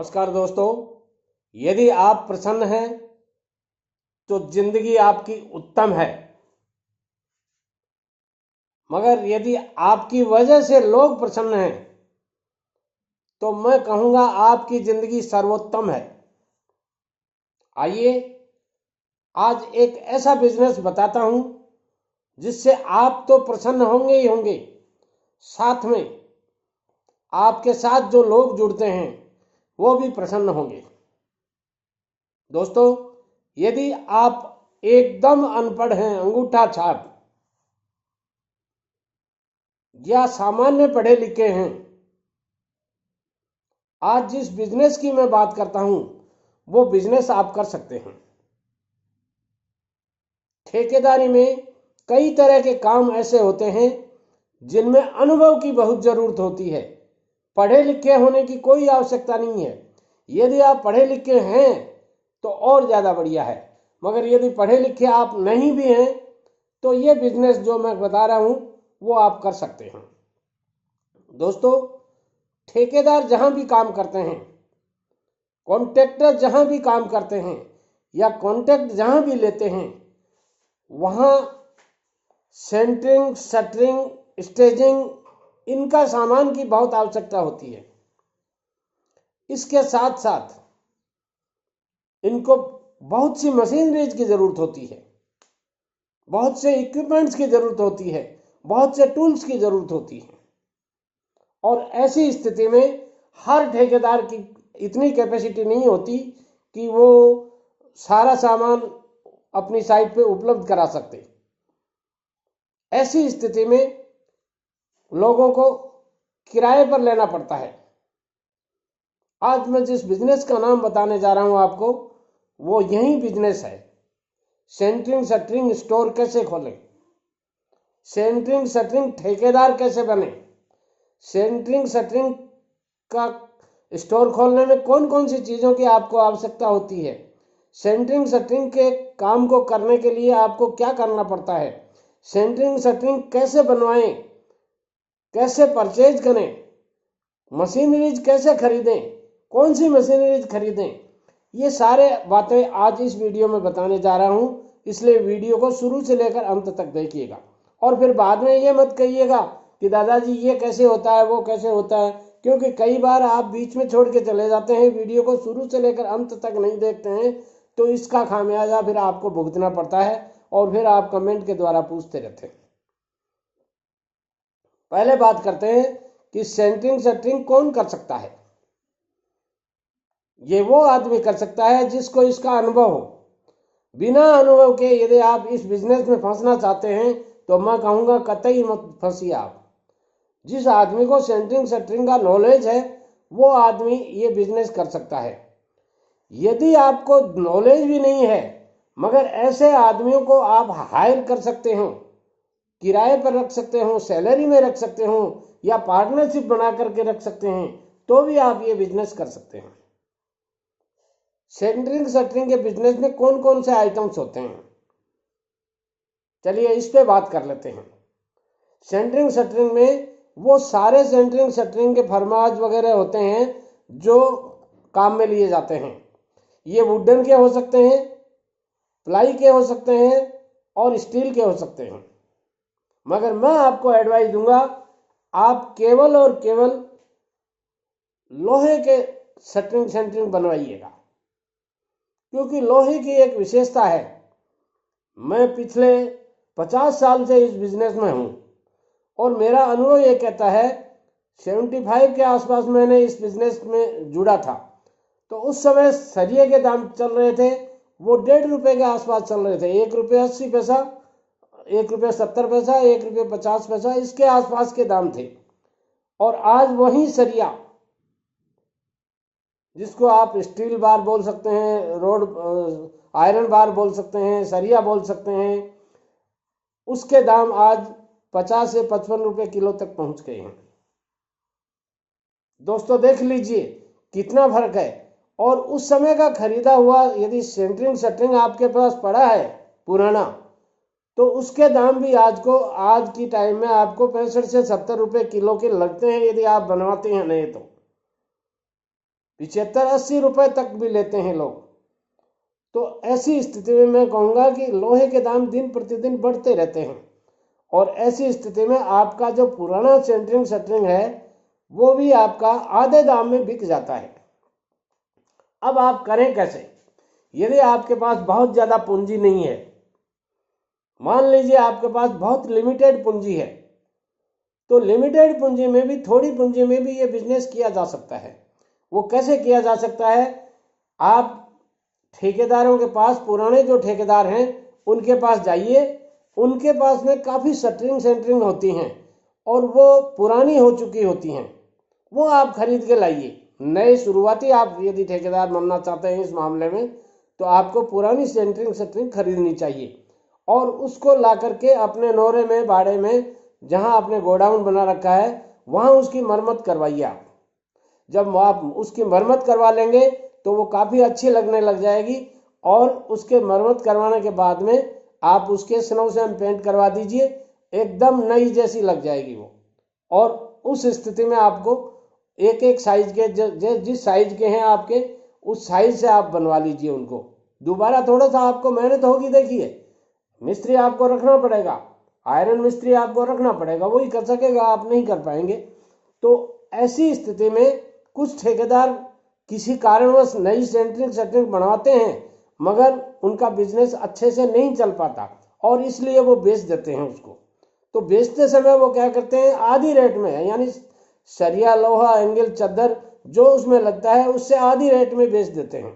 नमस्कार दोस्तों, यदि आप प्रसन्न हैं तो जिंदगी आपकी उत्तम है, मगर यदि आपकी वजह से लोग प्रसन्न हैं तो मैं कहूंगा आपकी जिंदगी सर्वोत्तम है। आइए आज एक ऐसा बिजनेस बताता हूं जिससे आप तो प्रसन्न होंगे ही होंगे, साथ में आपके साथ जो लोग जुड़ते हैं वो भी प्रसन्न होंगे। दोस्तों, यदि आप एकदम अनपढ़ हैं, अंगूठा छाप, या सामान्य पढ़े लिखे हैं, आज जिस बिजनेस की मैं बात करता हूं वो बिजनेस आप कर सकते हैं। ठेकेदारी में कई तरह के काम ऐसे होते हैं जिनमें अनुभव की बहुत जरूरत होती है। पढ़े लिखे होने की कोई आवश्यकता नहीं है। यदि आप पढ़े लिखे हैं तो और ज़्यादा बढ़िया है, मगर यदि पढ़े लिखे आप नहीं भी हैं तो ये बिजनेस जो मैं बता रहा हूं वो आप कर सकते हैं। दोस्तों, ठेकेदार जहां भी काम करते हैं, कॉन्ट्रैक्टर जहां भी काम करते हैं या कॉन्ट्रैक्ट जहां भी लेते हैं, वहां सेंटरिंग, शटरिंग, स्टेजिंग इनका सामान की बहुत आवश्यकता होती है। इसके साथ साथ इनको बहुत सी मशीनरीज की जरूरत होती है, बहुत से इक्विपमेंट्स की जरूरत होती है, बहुत से टूल्स की जरूरत होती है। और ऐसी स्थिति में हर ठेकेदार की इतनी कैपेसिटी नहीं होती कि वो सारा सामान अपनी साइट पे उपलब्ध करा सकते। ऐसी स्थिति में लोगों को किराए पर लेना पड़ता है। आज मैं जिस बिजनेस का नाम बताने जा रहा हूं आपको, वो यही बिजनेस है। सेंटरिंग शटरिंग स्टोर कैसे खोलें, सेंटरिंग शटरिंग ठेकेदार कैसे बने, सेंटरिंग शटरिंग का स्टोर खोलने में कौन कौन सी चीज़ों की आपको आवश्यकता होती है, सेंटरिंग शटरिंग के काम को करने के लिए आपको क्या करना पड़ता है, सेंटरिंग शटरिंग कैसे बनवाएं, कैसे परचेज करें, मशीनरीज कैसे खरीदें, कौन सी मशीनरीज खरीदें, ये सारे बातें आज इस वीडियो में बताने जा रहा हूं। इसलिए वीडियो को शुरू से लेकर अंत तक देखिएगा और फिर बाद में ये मत कहिएगा कि दादाजी ये कैसे होता है, वो कैसे होता है, क्योंकि कई बार आप बीच में छोड़ के चले जाते हैं, वीडियो को शुरू से लेकर अंत तक नहीं देखते हैं, तो इसका खामियाजा फिर आपको भुगतना पड़ता है और फिर आप कमेंट के द्वारा पूछते रहते हैं। पहले बात करते हैं कि सेंटरिंग शटरिंग कौन कर सकता है। ये वो आदमी कर सकता है जिसको इसका अनुभव हो। बिना अनुभव के यदि आप इस बिजनेस में फंसना चाहते हैं तो मैं कहूंगा कतई मत फंसिए आप। जिस आदमी को सेंटरिंग शटरिंग का नॉलेज है वो आदमी ये बिजनेस कर सकता है। यदि आपको नॉलेज भी नहीं है मगर ऐसे आदमियों को आप हायर कर सकते हो, किराए पर रख सकते हो, सैलरी में रख सकते हो या पार्टनरशिप बना करके रख सकते हैं, तो भी आप ये बिजनेस कर सकते हैं। सेंटरिंग शटरिंग के बिजनेस में कौन कौन से आइटम्स होते हैं, चलिए इस पे बात कर लेते हैं। सेंटरिंग शटरिंग में वो सारे सेंटरिंग शटरिंग के फरमाज वगैरह होते हैं जो काम में लिए जाते हैं। ये वुडन के हो सकते हैं, प्लाई के हो सकते हैं और स्टील के हो सकते हैं, मगर मैं आपको एडवाइस दूंगा आप केवल और केवल लोहे के शटरिंग सेंटरिंग बनवाइएगा, क्योंकि लोहे की एक विशेषता है। मैं पिछले 50 साल से इस बिजनेस में हूं और मेरा अनुभव ये कहता है, 75 के आसपास मैंने इस बिजनेस में जुड़ा था, तो उस समय सरिये के दाम चल रहे थे वो ₹1.5 के आसपास चल रहे थे। ₹1.80, ₹1.70, ₹1.50 इसके आसपास के दाम थे। और आज वही सरिया, जिसको आप स्टील बार बोल सकते हैं, रोड आयरन बार बोल सकते हैं, सरिया बोल सकते हैं, उसके दाम आज 50 से 55 रुपए किलो तक पहुंच गए हैं। दोस्तों देख लीजिए कितना फर्क है। और उस समय का खरीदा हुआ यदि सेंटरिंग शटरिंग आपके पास पड़ा है पुराना, तो उसके दाम भी आज की टाइम में आपको 65 से 70 रुपए किलो के लगते हैं यदि आप बनवाते हैं नहीं तो। 75-80 रुपए तक भी लेते हैं लोग। तो ऐसी स्थिति में मैं कहूँगा कि लोहे के दाम दिन प्रतिदिन बढ़ते रहते हैं, और ऐसी स्थिति में आपका जो पुराना सेंटरिंग शटरिंग है वो भी आपका आधे दाम में बिक जाता है। अब आप करें कैसे? यदि आपके पास बहुत ज़्यादा पूंजी नहीं है, मान लीजिए आपके पास बहुत लिमिटेड पूंजी है, तो लिमिटेड पूंजी में भी, थोड़ी पूंजी में भी ये बिजनेस किया जा सकता है। वो कैसे किया जा सकता है? आप ठेकेदारों के पास, पुराने जो ठेकेदार हैं उनके पास जाइए, उनके पास में काफ़ी शटरिंग सेंटरिंग होती हैं और वो पुरानी हो चुकी होती हैं, वो आप खरीद के लाइए। नए शुरुआती आप यदि ठेकेदार बनना चाहते हैं इस मामले में, तो आपको पुरानी सेंटरिंग शटरिंग खरीदनी चाहिए और उसको ला करके अपने नौरे में, बाड़े में, जहां आपने गोडाउन बना रखा है वहां उसकी मरम्मत करवाइए आप। जब आप उसकी मरम्मत करवा लेंगे तो वो काफ़ी अच्छी लगने लग जाएगी, और उसके मरम्मत करवाने के बाद में आप उसके स्नो से पेंट करवा दीजिए, एकदम नई जैसी लग जाएगी वो। और उस स्थिति में आपको एक एक साइज के, जिस साइज के हैं आपके, उस साइज से आप बनवा लीजिए उनको। दोबारा थोड़ा सा आपको मेहनत होगी, देखिए मिस्त्री आपको रखना पड़ेगा, आयरन मिस्त्री आपको रखना पड़ेगा, वही कर सकेगा, आप नहीं कर पाएंगे। तो ऐसी स्थिति में कुछ ठेकेदार किसी कारणवश नई सेंटरिंग शटरिंग बनवाते हैं, मगर उनका बिजनेस अच्छे से नहीं चल पाता और इसलिए वो बेच देते हैं उसको। तो बेचते समय वो क्या करते हैं, आधी रेट में, यानी सरिया, लोहा, एंगल, चद्दर जो उसमें लगता है उससे आधी रेट में बेच देते हैं।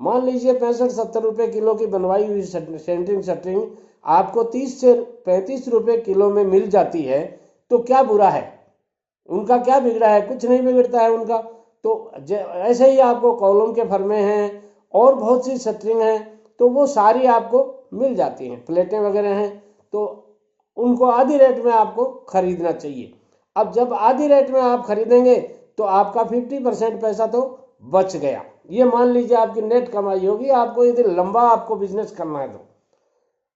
मान लीजिए 65-70 रुपए किलो की बनवाई हुई सेंटरिंग शटरिंग आपको 30 से 35 रुपए किलो में मिल जाती है, तो क्या बुरा है? उनका क्या बिगड़ा है? कुछ नहीं बिगड़ता है उनका। तो ऐसे ही आपको कॉलम के फर्मे हैं और बहुत सी शटरिंग हैं, तो वो सारी आपको मिल जाती हैं, प्लेटें वगैरह हैं, तो उनको आधी रेट में आपको खरीदना चाहिए। अब जब आधी रेट में आप खरीदेंगे तो आपका 50% पैसा तो बच गया। ये मान लीजिए आपकी नेट कमाई होगी, आपको यदि लंबा आपको बिजनेस करना है तो।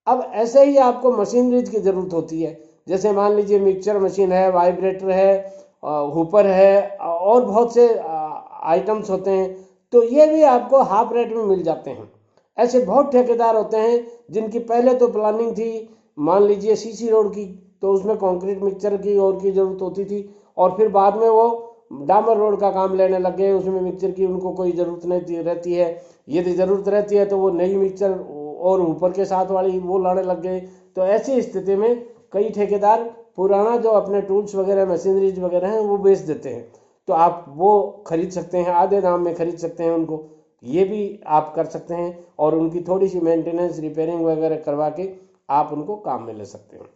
अब ऐसे ही आपको मशीनरीज की ज़रूरत होती है, जैसे मान लीजिए मिक्सचर मशीन है, वाइब्रेटर है, हुपर है, और बहुत से आइटम्स होते हैं, तो ये भी आपको हाफ रेट में मिल जाते हैं। ऐसे बहुत ठेकेदार होते हैं जिनकी पहले तो प्लानिंग थी, मान लीजिए सीसी रोड की, तो उसमें कंक्रीट मिक्सचर की और की ज़रूरत होती थी, और फिर बाद में वो डामर रोड का काम लेने लग गए, उसमें मिक्सचर की उनको कोई ज़रूरत नहीं रहती है। यदि ज़रूरत रहती है तो वो नई मिक्सचर और ऊपर के साथ वाली वो लाने लग गए। तो ऐसी स्थिति में कई ठेकेदार पुराना जो अपने टूल्स वगैरह, मशीनरीज वगैरह हैं वो बेच देते हैं, तो आप वो खरीद सकते हैं, आधे दाम में खरीद सकते हैं उनको। ये भी आप कर सकते हैं और उनकी थोड़ी सी मेंटेनेंस, रिपेयरिंग वगैरह करवा के आप उनको काम में ले सकते हैं।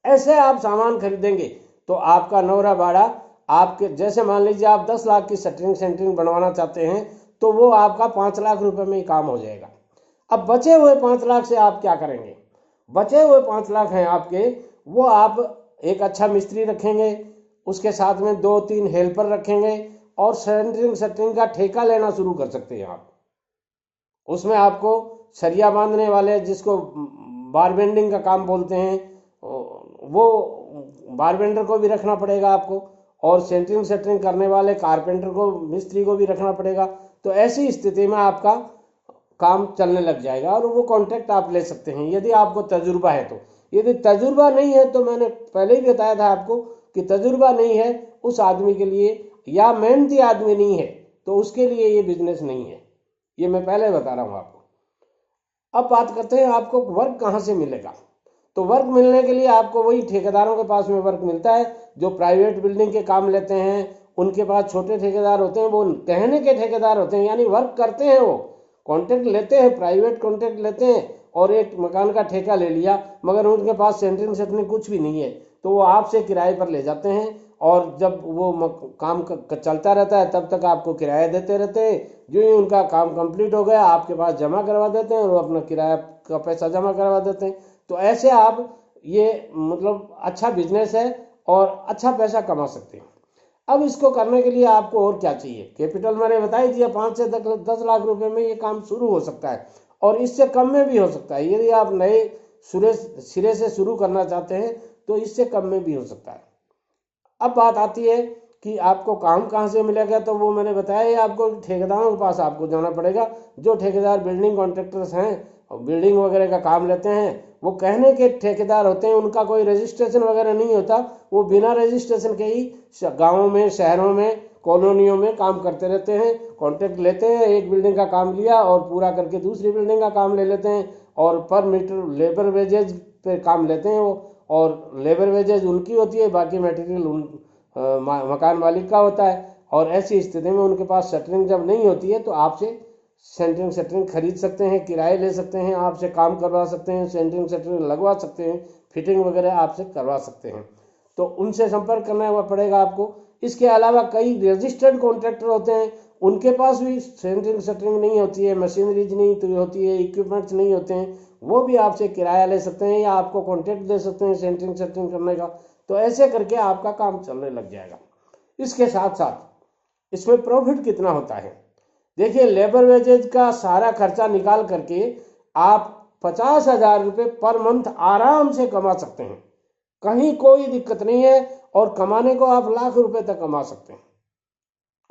ऐसे आप सामान खरीदेंगे तो आपका नौरा बाड़ा, आपके जैसे मान लीजिए आप 10 लाख की शटरिंग सेंटरिंग बनवाना चाहते हैं, तो वो आपका 5 लाख रुपए में ही काम हो जाएगा। अब बचे हुए 5 लाख से आप क्या करेंगे? बचे हुए 5 लाख हैं आपके, वो आप एक अच्छा मिस्त्री रखेंगे, उसके साथ में 2-3 हेल्पर रखेंगे, और सेंटरिंग शटरिंग का ठेका लेना शुरू कर सकते हैं आप। उसमें आपको सरिया बांधने वाले, जिसको बारबेंडिंग का काम बोलते हैं, वो बारबेंडर को भी रखना पड़ेगा आपको, और सेंटरिंग शटरिंग करने वाले कारपेंटर को, मिस्त्री को भी रखना पड़ेगा। तो ऐसी स्थिति में आपका काम चलने लग जाएगा और वो कॉन्ट्रैक्ट आप ले सकते हैं यदि आपको तजुर्बा है तो। यदि तजुर्बा नहीं है तो मैंने पहले ही बताया था आपको कि तजुर्बा नहीं है उस आदमी के लिए, या मेहनती आदमी नहीं है, तो उसके लिए ये बिजनेस नहीं है। ये मैं पहले बता रहा हूँ आपको। अब बात करते हैं आपको वर्क कहाँ से मिलेगा। तो वर्क मिलने के लिए आपको वही ठेकेदारों के पास में वर्क मिलता है जो प्राइवेट बिल्डिंग के काम लेते हैं। उनके पास छोटे ठेकेदार होते हैं, वो कहने के ठेकेदार होते हैं, यानी वर्क करते हैं, वो कॉन्ट्रैक्ट लेते हैं, प्राइवेट कॉन्ट्रैक्ट लेते हैं, और एक मकान का ठेका ले लिया, मगर उनके पास सेंटरिंग शटरिंग कुछ भी नहीं है, तो वो आपसे किराए पर ले जाते हैं, और जब वो काम चलता रहता है तब तक आपको किराया देते रहते हैं। जो ही उनका काम कंप्लीट हो गया आपके पास जमा करवा देते हैं, और वो अपना किराया का पैसा जमा करवा देते हैं। तो ऐसे आप ये मतलब अच्छा बिजनेस है और अच्छा पैसा कमा सकते हैं। अब इसको करने के लिए आपको और क्या चाहिए? कैपिटल मैंने बता ही दिया, 5 से 10 लाख रुपए में ये काम शुरू हो सकता है, और इससे कम में भी हो सकता है। यदि आप नए सिरे से शुरू करना चाहते हैं तो इससे कम में भी हो सकता है। अब बात आती है कि आपको काम कहाँ से मिलेगा, तो वो मैंने बताया ही आपको, ठेकेदारों के पास आपको जाना पड़ेगा। जो ठेकेदार बिल्डिंग कॉन्ट्रैक्टर्स हैं और बिल्डिंग वगैरह का काम लेते हैं, वो कहने के ठेकेदार होते हैं, उनका कोई रजिस्ट्रेशन वगैरह नहीं होता। वो बिना रजिस्ट्रेशन के ही गाँवों में, शहरों में, कॉलोनियों में काम करते रहते हैं। कॉन्ट्रैक्ट लेते हैं, एक बिल्डिंग का काम लिया और पूरा करके दूसरी बिल्डिंग का काम ले लेते हैं, और पर मीटर लेबर वेजेज पे काम लेते हैं वो, और लेबर वेजेज उनकी होती है, बाकी मटेरियल मकान मालिक का होता है। और ऐसी स्थिति में उनके पास शटरिंग जब नहीं होती है तो आपसे सेंटरिंग खरीद सकते हैं, किराए ले सकते हैं, आपसे काम करवा सकते हैं, सेंटरिंग लगवा सकते हैं, फिटिंग वगैरह आपसे करवा सकते हैं। तो उनसे संपर्क करना पड़ेगा आपको। इसके अलावा कई रजिस्टर्ड कॉन्ट्रैक्टर होते हैं, उनके पास भी सेंटरिंग नहीं होती है, मशीनरीज नहीं होती है, इक्विपमेंट्स नहीं होते हैं, वो भी आपसे किराया ले सकते हैं या आपको कॉन्ट्रैक्ट दे सकते हैं सेंटरिंग करने का। तो ऐसे करके आपका काम चलने लग जाएगा। इसके साथ साथ इसमें प्रॉफिट कितना होता है, देखिए, लेबर वेजेज का सारा खर्चा निकाल करके आप 50,000 रुपये पर मंथ आराम से कमा सकते हैं, कहीं कोई दिक्कत नहीं है। और कमाने को आप लाख रुपए तक कमा सकते हैं,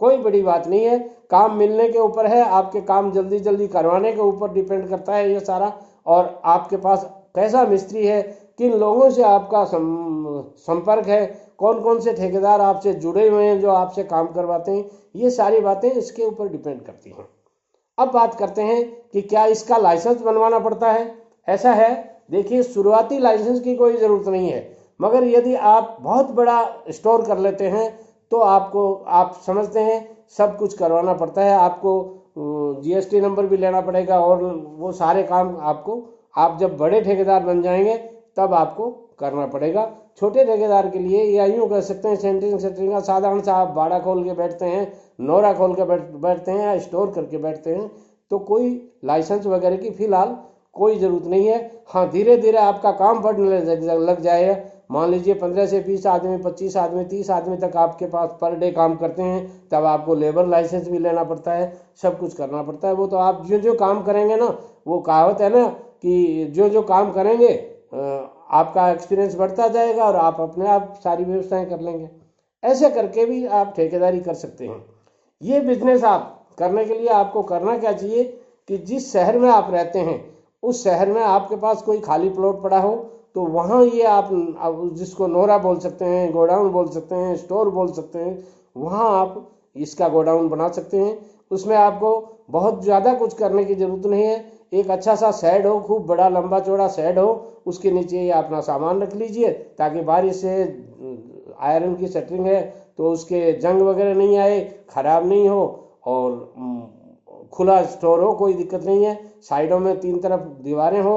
कोई बड़ी बात नहीं है। काम मिलने के ऊपर है, आपके काम जल्दी जल्दी करवाने के ऊपर डिपेंड करता है ये सारा। और आपके पास कैसा मिस्त्री है, किन लोगों से आपका संपर्क है, कौन कौन से ठेकेदार आपसे जुड़े हुए हैं जो आपसे काम करवाते हैं, ये सारी बातें इसके ऊपर डिपेंड करती हैं। अब बात करते हैं कि क्या इसका लाइसेंस बनवाना पड़ता है। ऐसा है, देखिए, शुरुआती लाइसेंस की कोई ज़रूरत नहीं है, मगर यदि आप बहुत बड़ा स्टोर कर लेते हैं तो आप समझते हैं सब कुछ करवाना पड़ता है। आपको जीएसटी नंबर भी लेना पड़ेगा, और वो सारे काम आपको, आप जब बड़े ठेकेदार बन जाएंगे तब आपको करना पड़ेगा। छोटे ठेकेदार के लिए या यूँ कह सकते हैं सेंटरिंग का साधारण सा आप बाड़ा खोल के बैठते हैं, नोरा खोल के बैठते हैं या स्टोर करके बैठते हैं, तो कोई लाइसेंस वगैरह की फ़िलहाल कोई ज़रूरत नहीं है। हाँ, धीरे धीरे आपका काम बढ़ने लग जाएगा। मान लीजिए 15 से 20 आदमी, 25 आदमी, 30 आदमी तक आपके पास पर डे काम करते हैं, तब आपको लेबर लाइसेंस भी लेना पड़ता है, सब कुछ करना पड़ता है। वो तो आप जो जो काम करेंगे ना, वो कहावत है ना कि जो जो काम करेंगे आपका एक्सपीरियंस बढ़ता जाएगा और आप अपने आप सारी व्यवस्थाएं कर लेंगे। ऐसे करके भी आप ठेकेदारी कर सकते हैं। ये बिजनेस आप करने के लिए आपको करना क्या चाहिए कि जिस शहर में आप रहते हैं उस शहर में आपके पास कोई खाली प्लॉट पड़ा हो, तो वहाँ ये आप जिसको नोरा बोल सकते हैं, गोडाउन बोल सकते हैं, स्टोर बोल सकते हैं, वहाँ आप इसका गोडाउन बना सकते हैं। उसमें आपको बहुत ज़्यादा कुछ करने की ज़रूरत नहीं है। एक अच्छा सा शेड हो, खूब बड़ा लंबा चौड़ा शेड हो, उसके नीचे ये अपना सामान रख लीजिए, ताकि बारिश से आयरन की शटरिंग है तो उसके जंग वगैरह नहीं आए, ख़राब नहीं हो, और खुला स्टोर हो, कोई दिक्कत नहीं है। साइडों में 3 तरफ दीवारें हो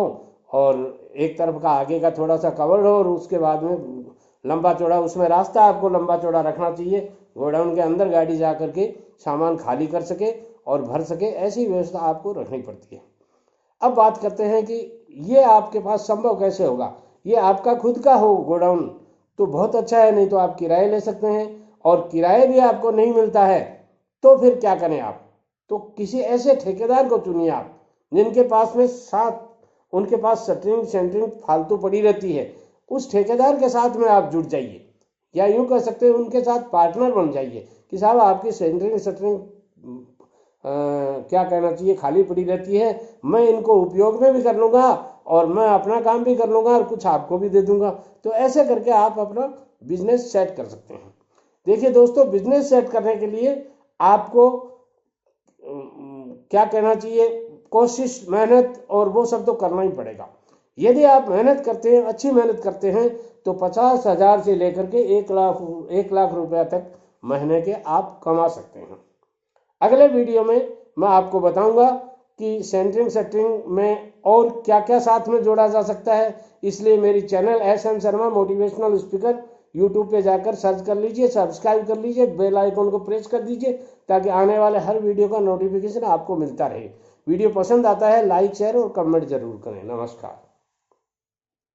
और एक तरफ का आगे का थोड़ा सा कवर हो, और उसके बाद में लंबा चौड़ा उसमें रास्ता आपको लंबा चौड़ा रखना चाहिए, गोडाउन के अंदर गाड़ी जा करके सामान खाली कर सके और भर सके, ऐसी व्यवस्था आपको रखनी पड़ती है। अब बात करते हैं कि ये आपके पास संभव कैसे होगा। ये आपका खुद का हो गोडाउन तो बहुत अच्छा है, नहीं तो आप किराए ले सकते हैं, और किराए भी आपको नहीं मिलता है तो फिर क्या करें आप, तो किसी ऐसे ठेकेदार को चुनिए आप जिनके पास में उनके पास सेंटरिंग फालतू पड़ी रहती है। उस ठेकेदार के साथ में आप जुड़ जाइए, या यूँ कह सकते हैं उनके साथ पार्टनर बन जाइए कि साहब आपकी सेंटरिंग क्या कहना चाहिए खाली पड़ी रहती है, मैं इनको उपयोग में भी कर लूँगा और मैं अपना काम भी कर लूँगा और कुछ आपको भी दे दूँगा। तो ऐसे करके आप अपना बिजनेस सेट कर सकते हैं। देखिए दोस्तों, बिजनेस सेट करने के लिए आपको क्या कहना चाहिए, कोशिश, मेहनत और वो सब तो करना ही पड़ेगा। यदि आप मेहनत करते हैं, अच्छी मेहनत करते हैं, तो 50,000 से लेकर के 1 लाख रुपया तक महीने के आप कमा सकते हैं। अगले वीडियो में मैं आपको बताऊंगा कि सेंटरिंग में और क्या क्या साथ में जोड़ा जा सकता है। इसलिए मेरी channel SM Sharma motivational speaker YouTube पे जाकर सर्च कर लीजिए, सब्सक्राइब कर लीजिए, बेल आइकन को प्रेस कर दीजिए, ताकि आने वाले हर वीडियो का नोटिफिकेशन आपको मिलता रहे। वीडियो पसंद आता है लाइक, शेयर और कमेंट जरूर करें। नमस्कार।